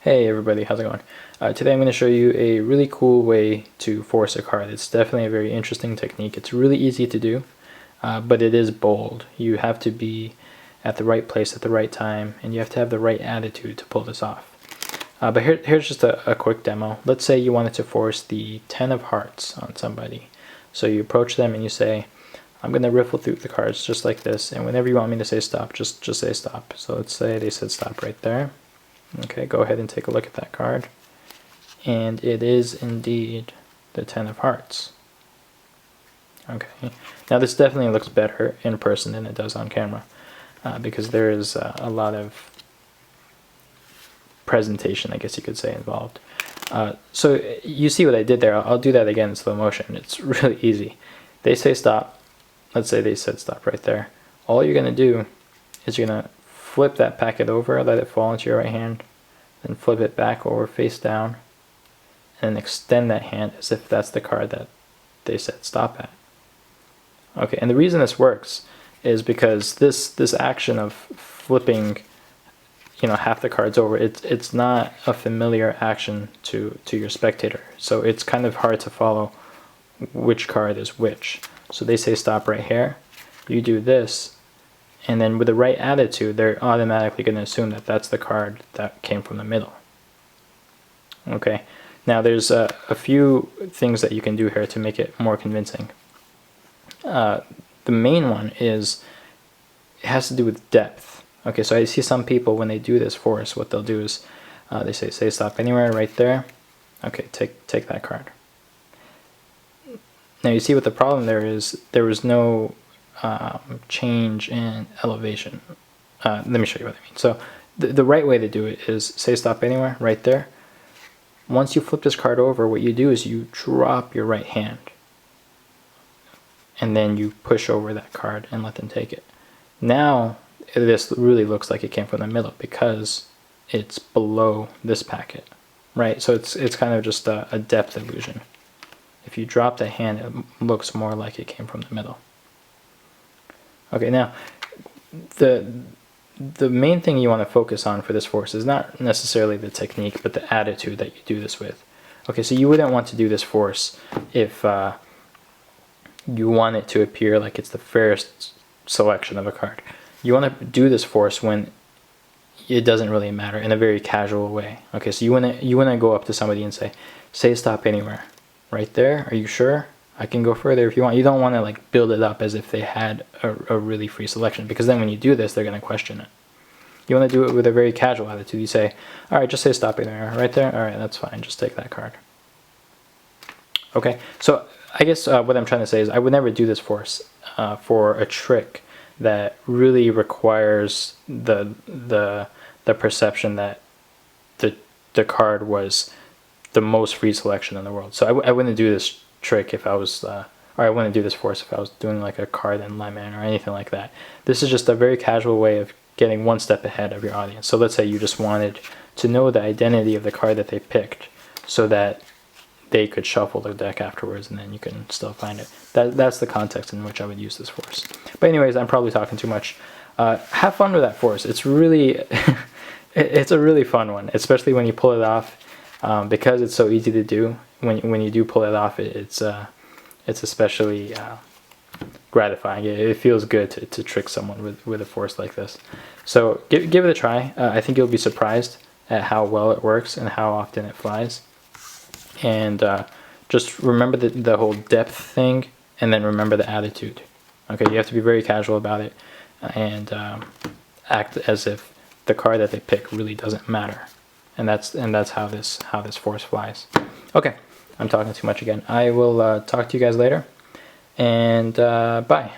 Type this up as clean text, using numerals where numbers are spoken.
Hey everybody, how's it going? Today I'm going to show you a really cool way to force a card. It's definitely a very interesting technique. It's really easy to do, but it is bold. You have to be at the right place at the right time, and you have to have the right attitude to pull this off. But here's just a quick demo. Let's say you wanted to force the 10 of hearts on somebody. So you approach them and you say, I'm going to riffle through the cards just like this, and whenever you want me to say stop, just say stop. So let's say they said stop right there. Okay, go ahead and take a look at that card. And it is indeed the 10 of hearts. Okay, now this definitely looks better in person than it does on camera because there is a lot of presentation, I guess you could say, involved. So you see what I did there. I'll do that again in slow motion. It's really easy. They say stop. Let's say they said stop right there. All you're going to do is you're going to flip that packet over, let it fall into your right hand, then flip it back over face down, and extend that hand as if that's the card that they said stop at. Okay, and the reason this works is because this action of flipping, half the cards over, it's not a familiar action to your spectator, so it's kind of hard to follow which card is which. So they say stop right here, you do this, and then with the right attitude, they're automatically going to assume that that's the card that came from the middle. Okay, now there's a few things that you can do here to make it more convincing. The main one is, it has to do with depth. Okay, so I see some people, when they do this force, what they'll do is, they say stop anywhere right there. Okay, take that card. Now you see what the problem there is, there was no change in elevation. Let me show you what I mean. So the right way to do it is say stop anywhere right there. Once you flip this card over, what you do is you drop your right hand and then you push over that card and let them take it. Now this really looks like it came from the middle because it's below this packet, right? So it's kind of just a depth illusion. If you drop the hand, it looks more like it came from the middle. Okay, now the main thing you want to focus on for this force is not necessarily the technique, but the attitude that you do this with. Okay, so you wouldn't want to do this force if you want it to appear like it's the fairest selection of a card. You want to do this force when it doesn't really matter, in a very casual way. Okay, so you want to go up to somebody and say stop anywhere. Right there, are you sure? I can go further if you want. You don't want to like build it up as if they had a really free selection, because then when you do this, they're going to question it. You want to do it with a very casual attitude. You say, all right, just say stop anywhere. Right there? All right, that's fine. Just take that card. Okay, so I guess what I'm trying to say is I would never do this force for a trick that really requires the perception that the card was the most free selection in the world. So I wouldn't do this trick if I was, or I wouldn't do this force if I was doing like a card and lemon or anything like that. This is just a very casual way of getting one step ahead of your audience. So let's say you just wanted to know the identity of the card that they picked so that they could shuffle the deck afterwards and then you can still find it. That's the context in which I would use this force. But anyways, I'm probably talking too much. Have fun with that force. It's really, it's a really fun one, especially when you pull it off. Because it's so easy to do, when you do pull it off, it's especially gratifying. It feels good to trick someone with a force like this. So give it a try. I think you'll be surprised at how well it works and how often it flies. And just remember the whole depth thing, and then remember the attitude. Okay, you have to be very casual about it and act as if the card that they pick really doesn't matter. And that's how this force flies. Okay, I'm talking too much again. I will talk to you guys later, and bye.